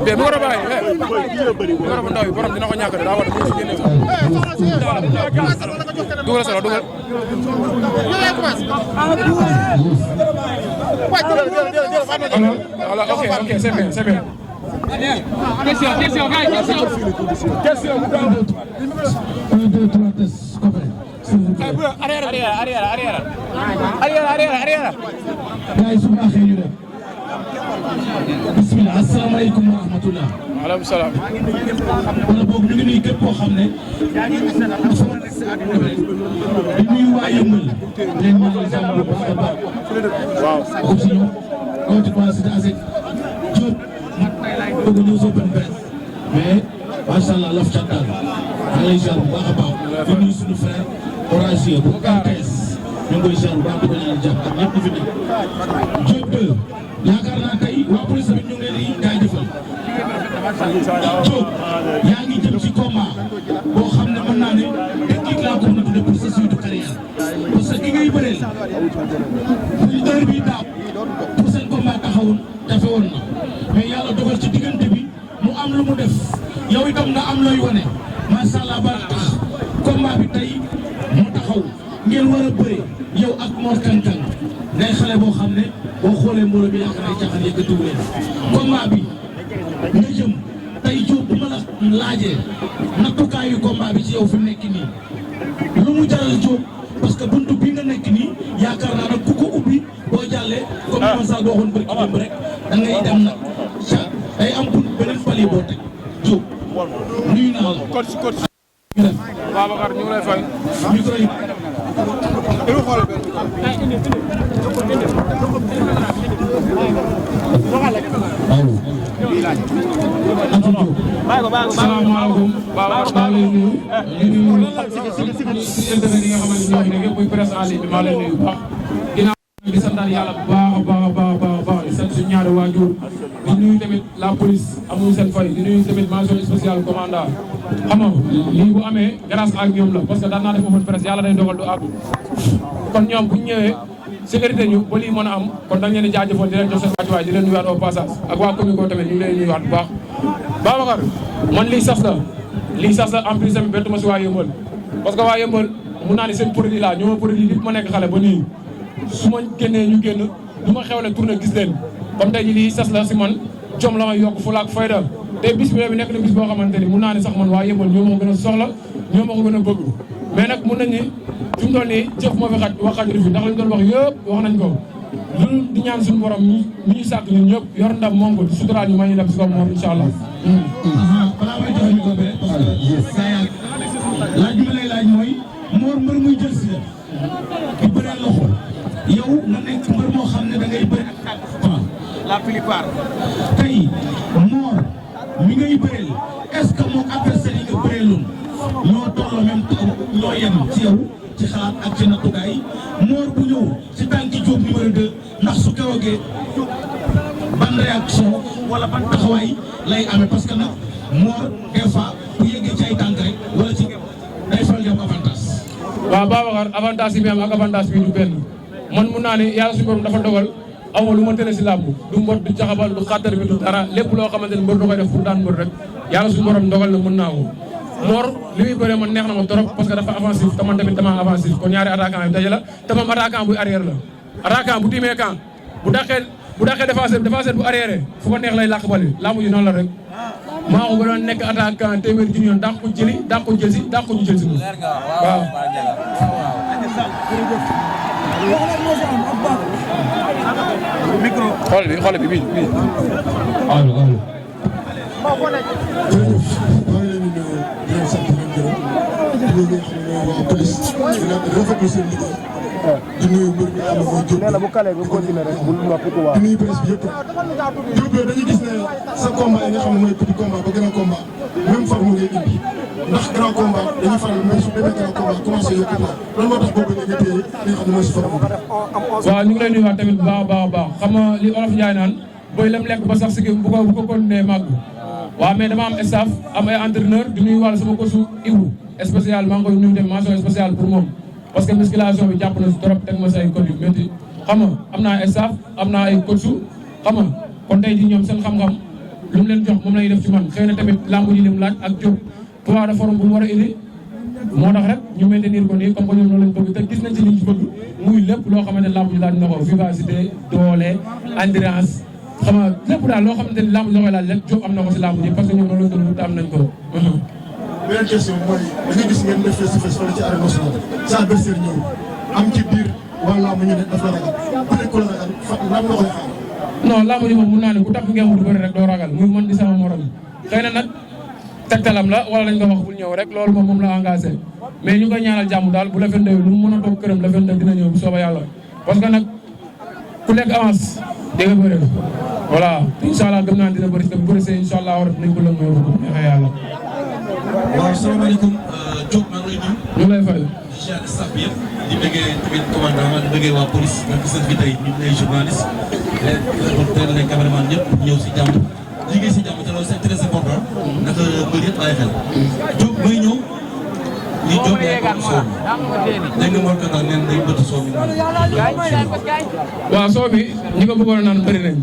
mais bu war a bàyyi bu war a bu ndaw yi borom dina ko ñàkk de daa war a mu si génne dugal solo dugal voilà ok c'est bien c'est bien question gars yi question 1 2 3 test copain arrière gars yi su baaxee ñu dem bismillah asalaamaaleykum wa rahmatullah waaleykum salaam wala boog ñu ngi nuyu képp koo xam ne di nuyu waa Yëmbal leen ñaanal jàmm bu baax a baax waaw aussi ñoom côté waa Cité Asec Diop bëgg ñëw open press mais macha allah laf cat daal maa ngi lay ziar bu baax a baax di nuyu suñu frère Horacio bu RTS ñu ngi koy ziar bu baax di ko ñaanal jàmm ak ñëpp ñu fi nekk Diop 2 yaakaar naa tey waa police tamit ñu ngi leen di jaajëfal Diop yaa ngi jëm ci combat boo xam ne mën naa ne technique laa ko mën a tuddee pour sa suite carrière parce que ki ngay bëreel heure bi daaw pour seen combat taxawoon dafe woon na mais yàlla dogal ci diggante bi mu am lu mu def yow itam nga am looy wane macha allah ba tax combat bi tey mu taxaw ngeen war a bëre yow ak Mor Kang Kang ngay xale boo xam ne boo xoolee mbooloo bi yaakaar naa caaxaan yëkkatiwu leen combat bi nga jëm tey Diop bu ma la laajee nattukaayu combat bi ci yow fi mu nekk nii lu mu jaral Diop parce que buntu bi nga nekk nii yaakaar naa nag ku ko ubbi boo jàllee comme ni ma saa waxoon bëri démb rek da ngay dem nag ca day am bunt beneen palier boo teg Diop nuyu naa la. coach Babacar ñu ngi lay fay. micro yi. salaamaaleykum Babacar maa ngi lay nuyu ñu nuyu internet yi nga xamante ñoo fi nekk yëpp muy presse en ligne bi maa lay nuyu bu baax ginnaaw di santaat yàlla bu baax di sant suñu ñaari waajur di nuyu tamit la police amuñu seen fay di nuyu tamit mention spéciale commandant xam nga lii bu amee grâce ak ñoom la parce que daan naa def open presse yàlla day dogal du àgg kon ñoom bu ñu ñëwee sécurité ñu ba lii mën a am kon dañ leen di jaajëfal di leen jox seen wàccuwaay di leen nuyuwaat au passage ak waa commune ko tamit ñu ngi leen nuyuwaat bu baax Babacar man lii sas la en plus tamit bettu ma si waa Yëmbal parce que waa Yëmbal mun naa ni seen produit la ñoo ma produit nit ma nekk xale ba nii su ma génnee ñu génn du ma xewle tourné gis leen comme tey ji lii sas la si man jom la may yokk fulaak fayda te bis bi nekk na bis boo xamante ni mun naa ni sax man waa Yëmbal ñoo ma ko gën a soxla ñoo ma ko gën a bëgg mais nag mun nañ ni fi mu toll nii jëf moo fi xaj wax xajul fi ndax li ñu doon wax yëpp wax nañ ko loolu di ñaan suñu borom mi ñu sàkk ñun ñëpp yor ndam moom ko suturaal ñu may ñu dem si kaw moom incha allah. balaa may joxe micro bi rek parce que saa yàgg laaj bi ma lay laaj mooy Mor mbër muy jël si la di bëree loxo yow nga nekk mbër moo xam ne da ngay bëri ak tànk la plupart tey Mor mi ngay bëreel est-ce que moom adversaire yi nga bëreeloon ñoo tolloo même ñoo yem ci yow ci xalaat ak ci nattukaay Mor bu ñëw ci tànki Diop numéro 2 ndax su keroogee ban réaction wala ban taxawaay lay amee parce que nag Mor des fois bu yeggee ci ay tànk rek wala ci day faral di am avantage. waaw Babacar avantage yi bi am ak avantage bi du benn man mun naa ne yàlla suñu borom dafa dogal amoo lu ma tële si làmb du mbot du caxabal du xattar bi du dara lépp loo xamante ne mbër da koy def pour daan mbër rek yàlla suñu borom dogal na mën naa ko Mor li muy bëree man neex na ma trop parce que dafa avancif te man tamit dama avancif kon ñaari attaquant yi daje la te moom attaquant buy arrière la attaquant bu tiimee camp bu dàqee défenseur bu arrière fu ko neex lay làq bali làmb ji noonu la rek maa ko gënoon nekk attaquant téeméer junni yoon dàq ko jëli dàq ko jël si dàq ko ñu jël si ko waaw xool bi bii allo allo. jërëjëf maa ngi leen di nuyu di leen sant di leen gërëm di nuyu ñi nga xam ne mooy waa police di leen rafetlu seen liggéey di nuyu mbir mi nga xam ne mooy Diop. di nuyu presse bi yëpp. Diop dañuy gis ne sa combat yi nga xam ne mooy petit combat ba grand combat même forme ngay indi ndax grand combat dañuy faral même su demee grand combat commencé yokku quoi lan moo tax boobu nga téye li nga xam ne mooy si forme bi. waaw ñu ngi lay nuyuwaat tamit bu baax a baax xam nga li olof Njaay naan booy lam lekk ba sax si bu ko continuer màgg waaw mais dama am staff am ay entraîneur di nuyu wàlla sama coach Ibou spécial maa ngi koy nuyu tamit mention spéciale pour moom parce que musculation bi jàpp na si trop teg ma si ay code yu métti xam nga am naa ay staff am naa ay coach xam nga kon tey jii ñoom seen xam-xam lu mu leen jox moom lay def ci man xëy na tamit lamb ji lim laaj ak Diop poids de forme bu mu war a indi moo tax rek ñu maintenir ko nii comme que ñoom loolu lañ bëgg te gis nañ ci liñ ci bëgg muy lépp loo xamante ne lamb ji laaj na ko vivacité doole endurance xam nga lépp daal loo xamante ne lamb ji la koy laaj rek Diop am na ko si lamb ji parce que ñoom loolu lañ doon wut am nañ ko. beneen question mooy da nga gis ngeen def face-to-face fële ci arène nationale sa adversaire ñëw am ci biir wala mu ñu ne daf la ragal bëri ko la ragal lan la koy xaar. non lamb ji moom mun naa ne ku tax ngeen wut bëri rek doo ragal muy man di sama morom xëy na nag tegtalam la wala lañ ko wax bul ñëw rek loolu moom la engagé mais ñu ngi koy ñaanal jàmm daal bu la fen lu mu mën a toog këram la fen dina ñëw bu soobee yàlla parce que nag ku lekk avance dégg nga bëri voilà incha allah gëm naa dina bëri te bu bëri see incha allah war nañ ko lëng yow ko neexee yàlla. waaw salaamaaleykum Diop maa ngi lay nuyu. ñu ngi lay fay. di ziar staff bi yëpp di bëggee tamit commandant di bëggee waa police nga gis fi tey ñu lay journaliste les reporters les caméramans ñëpp ñëw si jàmm liggéey si jàmm te loolu c'est très important naka mbir yëpp bàyyi xel Diop may ñëw li Diop yaay ko soow dégg nga Mor Kanda neen day bëtt soow mi waaw soo bi ñi ko bëggoon a naan bëri nañ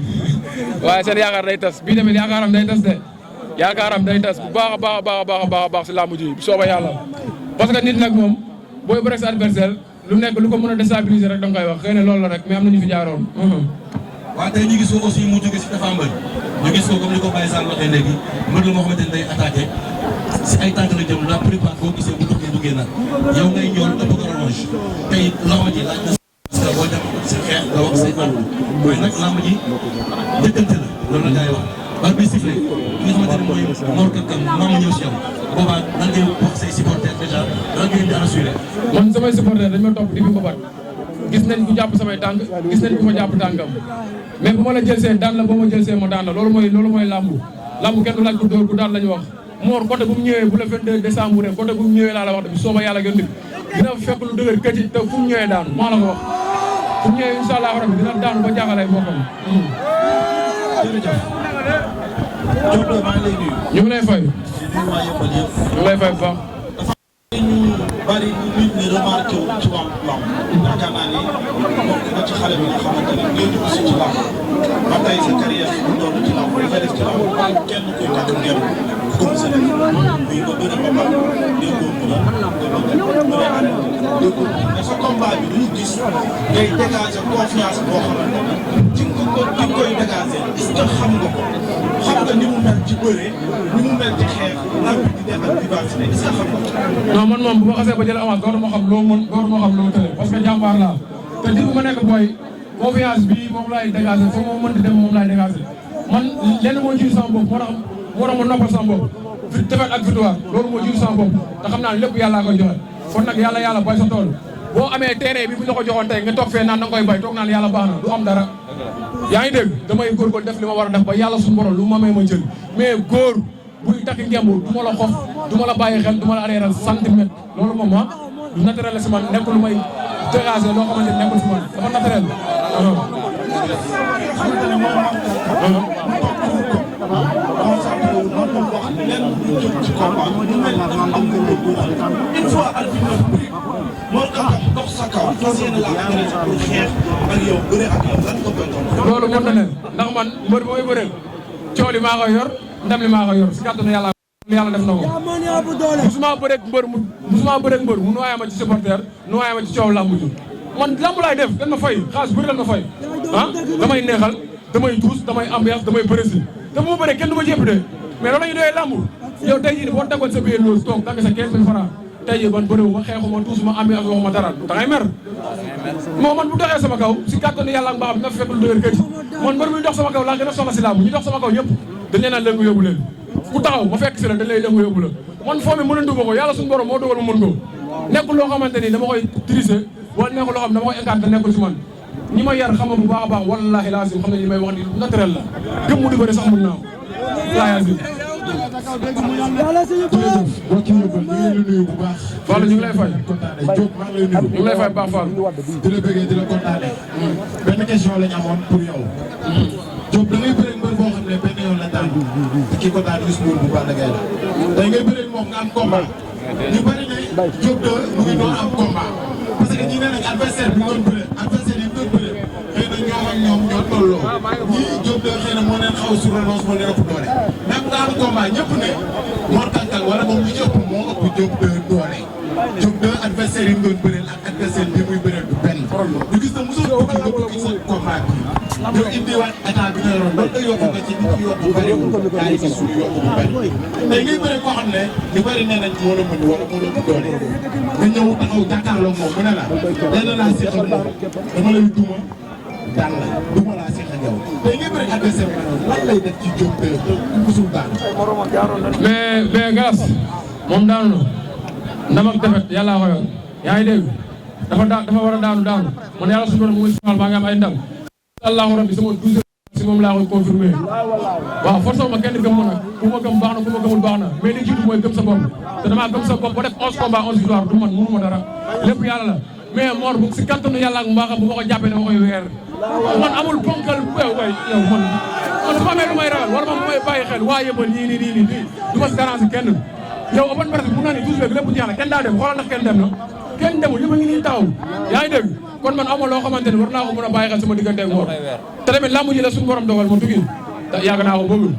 waaye seen yaakaar day tas bii tamit yaakaaram day tas de yaakaaram day tas bu baax a baax a baax a baax a baax si làmb ji bu soobee yàlla parce que nit nag moom booy bëre sa adversaire lu nekk lu ko mën a déstabiliser rek da nga koy wax xëy na loolu la rek mais am na ñu fi jaaroon. waaw tey ñu gis ko aussi mu jóge si Tapha Mbeur ñu gis ko comme ni ko Baye Sall waxee léegi mbër la moo xamante ne day attaqué si ay tànk la jëm la plupart boo gisee bu duggee nag yow ngay ñëw ëpp ko orange tey loxo ji laaj na parce que boo dem si xeex nga wax say ànd waaye nag lamb ji njëkkante la loolu la gars yi wax bal bi sifflé li nga xamante ne mooy Mor Kanda maam ñëw si yow boobaa lan ngay wax say supporters déjà lan ngay indi assuré. man samay supporters dañ ma topp di fi mbabat gis nañ ku jàpp samay tànk gis nañ ku ma jàpp tànkam mais bu ma la jël see daan la boo ma jël see ma daan la loolu mooy lambu kenn du laaj ku dóor ku daan la ñu wax Mor côté bu mu ñëwee bu le 22 décembre rek côté bu mu ñëwee laa la wax de bu sooba yàlla gën nit dina fekk lu dëgër këci te fu mu ñëwee daanu maa la ko wax fu mu ñëwee incha allah rabbi dina daanu ba jaaxalay bokkam. jërëjëf Diop maa ngi lay nuyu. ñu ngi lay fay. di nuyu waa Yeumbeul yëpp. ñu ngi lay fay bu baax. ñu bari nit ñi remarqué wu ci wàllu lamb yaakaar naa ni bokk nga ci xale bi nga xamante ne ngay dugg si ci lamb ba tey sa carrière bu doon ci lamb li nga def ci lamb kenn kuy tàkk ngeen ko mos a def muy nga bëri ba pare déggoo mu la nga bëri arène déggoo mais sa combat bi duñu gis ngay dégager confiance boo xamante ne ci nga koy dégager est-ce que xam nga ko xam nga ni mu mel ci bëre ni mu mel ci xeex rapidité ak vivacité est-ce que xam nga ko. non man moom bu ma xasee ba jël avance dootuma xam loo mën dootuma xam loo tële parce que jàmbaar laa te di bu ma nekk booy confiance bi moom laay dégager foo ma mënti dem moom laay dégager man lenn moo jiitu sama bopp moo tax ma noppal sama bopp defet ak victoire loolu moo jiitu sama bopp te xam naa ne lépp yàllaa koy joxe kon nag yàlla bay sa tool boo amee terrain bi bu ñu la ko joxoon tey nga toog fee naan da nga koy bay toog naan yàlla baax na du am dara yaa ngi dégg damay góorgóorlu def li ma war a def ba yàlla suñu borom lu ma may ma jël mais góor buy takk ngemb du ma la xof du ma la bàyyi xel du ma la arrière centimètre loolu moom du naturel la si man nekkul lu may dégager loo xamante ne nekkul si man dafa naturel. loolu mën na leen ndax man mbër bi may bëreel coow li maa koy yor ndam li maa koy yor si kàttanu yàlla def na ko musuma bëreeg mbër mu nuwaayee ma ci supporter nuwaayee ma ci coow lamb ji man lamb laay def dañ ma fay xaalis bëri dañ ma fay damay neexal damay tuus damay ambiance damay prési te bu ma bëree kenn du ma jépp de mais loolu la ñu doyee lamb yow tey jii boo tegoon sa biir loolu toog dagg sa 15 000 francs tey jii man bëriwu ma xeexuma tuusuma ambiance waxuma dara da ngay mer moo man bu doxee sama kaw si kàttanu yàlla ak mbaaxam dina fekk lu dëgër këj man mbër muy dox sama kaw laa gën a soxla si lamb ñu dox sama kaw ñëpp dañ leen naan lëngu yóbbu leen ku taxaw ma fekk si la dañ lay lëngu yóbbu la man foo mi mënandu ma ko yàlla suñu borom moo dogal ma mën ko nekkul loo xamante ni dama koy triser wala nekkul loo xam dama koy incarté nekkul si man ñi ma yar xam nga bu baax a baax wallaahi laasim xam ne li may wax ni naturel la gëm mu di bëri sax mën naa laa jërëjëf boo ci yóbbal ñu ngi leen di nuyu bu baax. Fallou ñu ngi lay fay. kontaane Diop maa ngi lay nuyu. ñu ngi lay fay bu baax Fallou. di la bëggee di la kontaane. benn question la ñu amoon pour yow. Diop da ngay bëre mbër boo xam ne benn yoon la daan. te kii ko daan Youssou Ndour bu Balla Gaye la. tey ngay bëre moom nga am combat. ñu bari ne Diop de mu ngi doon am combat. parce que ñi ne nag adversaire bi doon bëre adversaire yi doon bëre xëy na ñoo ñoom ñoo tolloo ñii Diop de xëy na moo leen xaw a surélance moo leen ëpp doole même dans le combat ñëpp ne Mor Kang Kang wala moom li ci ëpp moo ëpp Diop de doole Diop de adversaire yi mu doon bëreel ak adversaire bi muy bëreel du benn ñu gis na mosoo bëgg nga bëgg sa combat bi ñoo indiwaat état bi nga yoroon loolu nga yokku nga ci nit ñi yokku bëriwul yaa ngi gis suñu yokku bu bëri tey ngay bëri koo xam ne ñu bëri nee nañ moo la mën wala moo la ëpp doole nga ñëw taxaw jàkkaarloo moom mu ne la lenn laa séq ak moom dama lay duma daan la duma laa séq ak yow tey ngay bëri adversaire bi lan lay def ci Diop de musul daan mais Galas moom daanu na ndam ak defet yàlla ko yor yaa ngi dégg dafa war a daanu man yàlla suñu borom mu ngi sumal baa nga am ay ndam allahu rabbi sama 12 si moom laa koy confirmé waaw force ma kenn gëm ma nag ku ma gëm baax na ku ma gëmul baax na mais li jiitu mooy gëm sa bopp te damaa gëm sa bopp ba def 11 combats 11 victoires du man mënu ma dara lépp yàlla la mais Mor bu si kàttanu yàlla ak mbaaxam bu ma ko jàppee dama koy weer man amul ponkal way yow man su ma amee lu may ragal wala man bu may bàyyi xel waa yëppal nii du ma si garanti kenn yow open presse bu naa ni tous lépp jeex na kenn daa dem xoolal ndax kenn dem na kenn demul yëpp a ngi nii taxaw yaa ngi dégg kon man amoo loo xamante ne war naa ko mën a bàyyi xel sama diggante ak Mor te tamit làmb ji la suñu borom dogal ma tuggi yàgg naa ko bëggul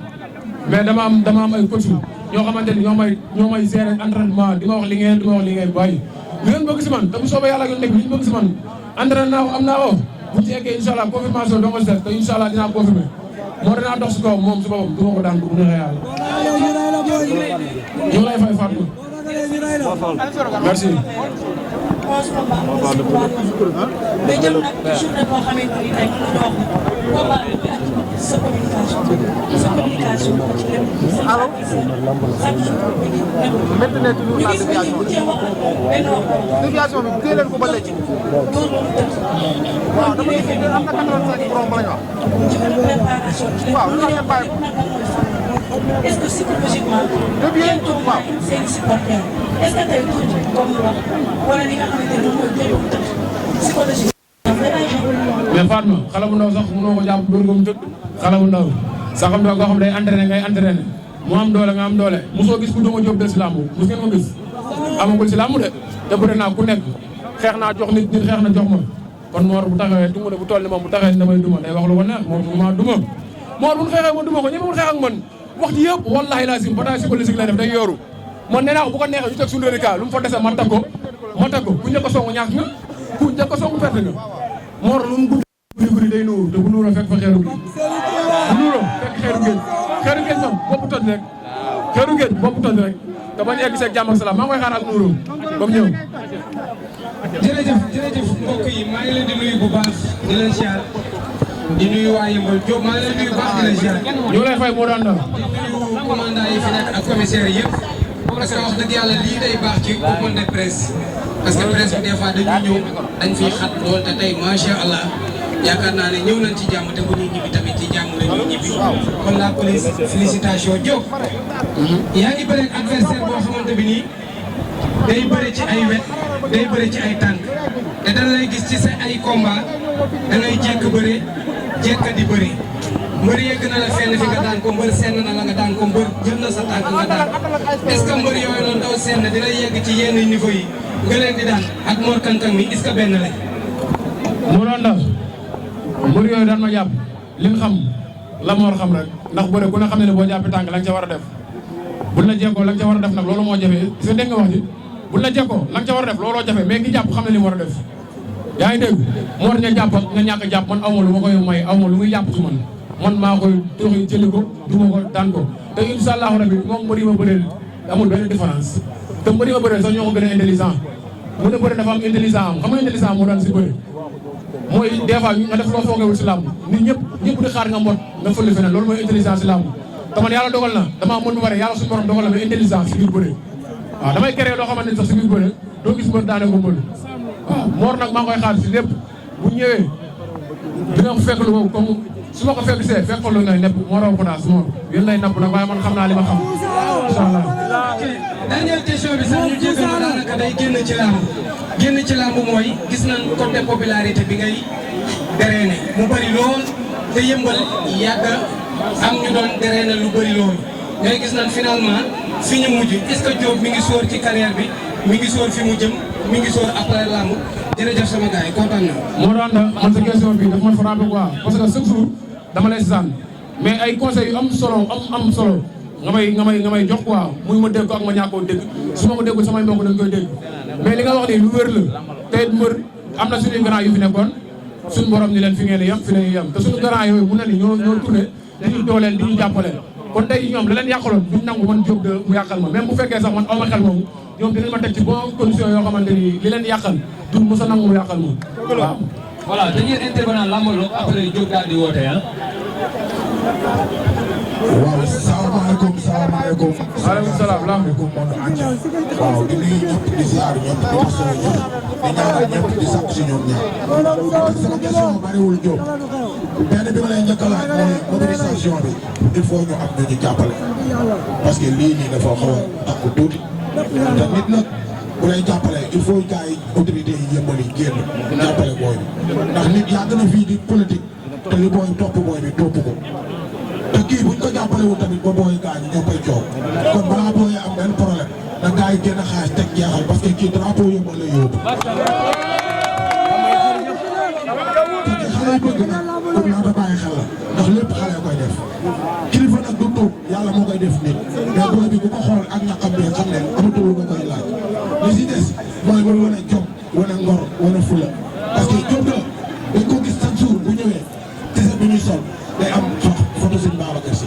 mais dama am ay coach ñoo xamante ni ñoo may gérer entraînement di ma wax li ngeen bàyyi li ngeen bëgg si man te bu soobee yàlla ngeen nekk li ñu bëgg si man entraîné naa ko am naa ko bu ci eggee incha allah confirmation doo ko si def te incha allah dinaa confirmé moo dinaa dox si kaw moom si boppam du ma ko daan bu neexee yàlla ñu lay fay Fatou merci. mais jëm nag journée boo xamante ni tey mën nañu wax combat bi ak sa communication ci lépp chaque jour ñu gis ba ñu cee wax benn situation bi téye leen ko ba léegi. waaw dama gis ne am na 85 borom ba la ñu wax. ci benn préparation ci lépp lu ngeen bàyyi est-ce que psychologiquement ngeen toog seen supporter est-ce que tey tuuti comme mu wax wala li nga xamante ne moom mooy tëdd psychologiquement mais Fatma xale bu ndaw sax mënoo ko jàpp dóor ko mu tëdd xale bu ndaw sax xam nga koo xam day entraîné ngay entraîné mu am doole nga am doole mosoo gis ku duma Diop de si làmb mos ngeen ko gis amagul si làmb de te bëri naa ku nekk xeex naa jox nit xeex na jox ma kon Mor bu taxawee duma ne bu toll ni moom bu taxawee damay duma day wax lu ko neex moom ma duma Mor bu ñu xeexee ma duma ko ñemewul xeex ak man wax ji yëpp wallahi lazim bataille psychologique lay def day yooru man nee naa ko bu ko neexee ñu teg suñu reliquat lu mu fa dese ma tag ko ku njëkk a songu ñàkk nga ku njëkk a songu perte nga Mor lu mu guddi day nuuru te bu nuuroo fekk fa xeeru géej bu nuuroo fekk xeeru géej moom boppu toj rek xeeru géej boppu toj rek te bañ egg seeg jàmm ak salaam maa ngi koy xaar ak nuuroo ba mu ñëw. jërëjëf mbokk yi maa ngi leen di nuyu bu baax di leen siyaar di nuyu waa Yeumbeul Diop maa ngi leen di nuyu bu baax di leen siyaar. ñu lay fay moo daan daal. di nuyu commandant yi fi nekk ak commissaire yëpp parce que wax dëgg yàlla lii day baax ci open de presse parce que presse bi des fois dañuy ñëw dañ fiy xat lool te tey macha allah yaakaar naa ne ñëw nañ ci jàmm te bu ñuy ñibbi tamit ci jàmm la ñuy ñibbi kon la police félicitation Diop. yaa ngi bëre adversaire boo xamante bi nii day bëre ci ay wet day bëre ci ay tànk te dana lay gis ci sa ay combat da ngay jekk bëre jekk di bëre mbër yegg na la fenn fi nga daan ko mbër senn na la nga daan ko mbër jël na sa tànk nga daan est-ce que mbër yooyu noonu daw senn dina yegg ci yenn niveau yi nga leen di daan ak Mor Kang Kang mi est-ce que benn la. moo doon daal mbër yooyu daan ma jàpp li nga xam la Mor xam rek ndax bëre ku ne xam ne boo jàppee tànk la nga ca war a def buñ la jekkoo la nga ca war a def nag loolu moo jafe gis nga dégg nga wax ji buñ la jekkoo la nga ca war a def looloo jafe mais ki jàpp xam ne li mu war a def yaa ngi dégg Mor nga jàpp nga ñàkk a jàpp man aw ma lu ma koy may aw ma lu muy jàpp ci man maa koy doxi jëli ko duma ko daan ko te incha allahu rabi moom mbër yi ma bëreel amul benn différence te mbër yi ma bëreel sax ñoo ko gën a intelligent mu ne bëre dafa am intelligent am xam nga intelligent moo daan si bëre mooy des fois nga def loo foogewul si làmb nit ñëpp di xaar nga mbot nga fële feneen loolu mooy intelligence si làmb te man yàlla dogal na damaa mën bu bare yàlla suñu borom dogal na mais intelligence si biir bëre waaw damay créé loo xamante ne sax si biir bëre doo gis mbër daane ko mbër waaw Mor nag maa ngi koy xaar si lépp bu ñëwee dina ko fekk lu ko comme su ma ko fekk see fekk fa lu ngay nepp moo raw panaas Mor yéen lay napp nag waaye man xam naa li ma xam incha allah. dernière question bi sax ñu jégal ma daanaka day génn ci làmb mooy gis nañ côté popularité bi ngay drainer mu bëri lool te Yeumbeul yàgg am ñu doon drainer lu bëri lool mais gis nañ finalement fi ñu mujj est-ce que Diop mi ngi sóor ci carrière bi mi ngi soor fi mu jëm mi ngi soor après lamb jërëjëf sama gars yi kontaan na. moo daan man sa question bi daf ma frappé quoi parce que chaque jour dama lay sànn mais ay conseils yu am solo nga may jox quoi muy ma dégg ko ak ma ñàkkoo dégg su ma ko déggul samay mbokk dañ koy dégg mais li nga wax nii lu wér la te mbër am na suñuy grand yu fi nekkoon suñu borom ni leen fi ngeen yem fi la ñuy yem te suñu grand yooyu mu ne ni ñoo tourné dañuy dooleel di ñu jàppale kon tey ñoom la leen yàqaloon duñ nangu man Diop de mu yàqal ma même bu fekkee sax man aw ma xel moomu ñoom dinañ ma teg ci bonne condition yoo xamante ni li leen yàqal duñ mos a nangu mu yàqal ma waaw. voilà dañuy intervenant lambaloo après Diop daal di woote ah. waaw salaamaaleykum. waaleykum salaam. monde entier. waaw di nuyu ñëpp di ziar ñëpp di masawu ñëpp di ñaanal ñëpp di sàkk si ñoom ñaar. sama question bariwul Diop. benn bi ma lay njëkk a laaj mooy mobilisation bi il faut ñu am ñu ñu jàppale. parce que lii nii dafa xaw a takku tuuti. te nit nag bu lay jàppale il faut gars yi autorités yi yëmbali génn jàppale booy bi. ndax nit yàgg na fii di politique te li booy topp booy bi topp ko. te kii buñ ko jàppale wu tamit ba booy gaañu ñoo koy coow kon balaa booy am benn problème na gars yi génn xaalis teg jeexal parce que kii drapeau yëmbal la yóbbu. te xale yi bëgg na comme naa da bàyyi xel la ndax lépp xale koy def kilifa nag du toog yàlla moo koy def nit mais booy bi bu ko xool ak ñaqam bi xam ne amatul lu nga koy laaj li si des mooy nga wane jom wane ngor wane fula parce que jom la dañ ko gis chaque jour bu ñëwee tese bi ñuy sol day am photo sëñ Babacar Si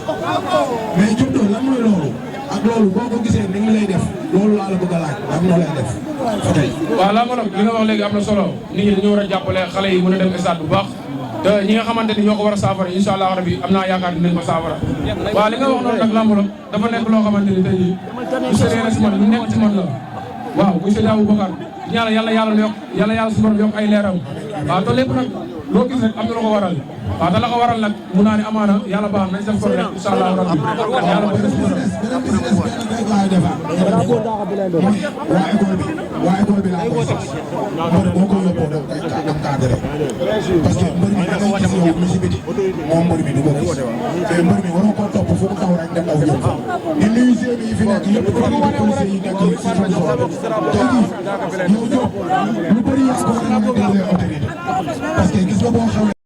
mais Diop de lan mooy loolu ak loolu boo ko gisee ni ngi lay def loolu laa la bëgg a laaj lan noo lay def photo yi. waaw laa li nga wax léegi am na solo nit ñi dañoo war a jàppale xale yi mën a dem stade bu baax te ñi nga xamante ni ñoo ko war a saafara incha allah rabi am naa yaakaar dinañ ko saafara waaw li nga wax noonu nag lamb la dafa nekk loo xamante ni tey jii bu sérieux si man lu nekk ci man la waaw muy sëñ Aboubacar ñaanal yàlla suñu borom yokk ay leeram waaw te lépp nag loo gis rek am na lu ko waral waaw te la ko waral nag mun naa ne amaana yàlla baax nañ def ko rek incha allah rabbi yàlla ko def waa école bi laa koy sax mbër boo ko yóbboo da nga cadré parce que mbër mi da ngay gis yow mi si biti moom mbër mi du ko gis te mbër mi waroo koo topp fu mu taw rek dem aw jëm fa di nuyu séeréer yi fi nekk yëpp di policier yi nekk si zone tey jii yow Diop lu bëri yaa ko war a mën a déglu autorité parce que gis nga boo xamee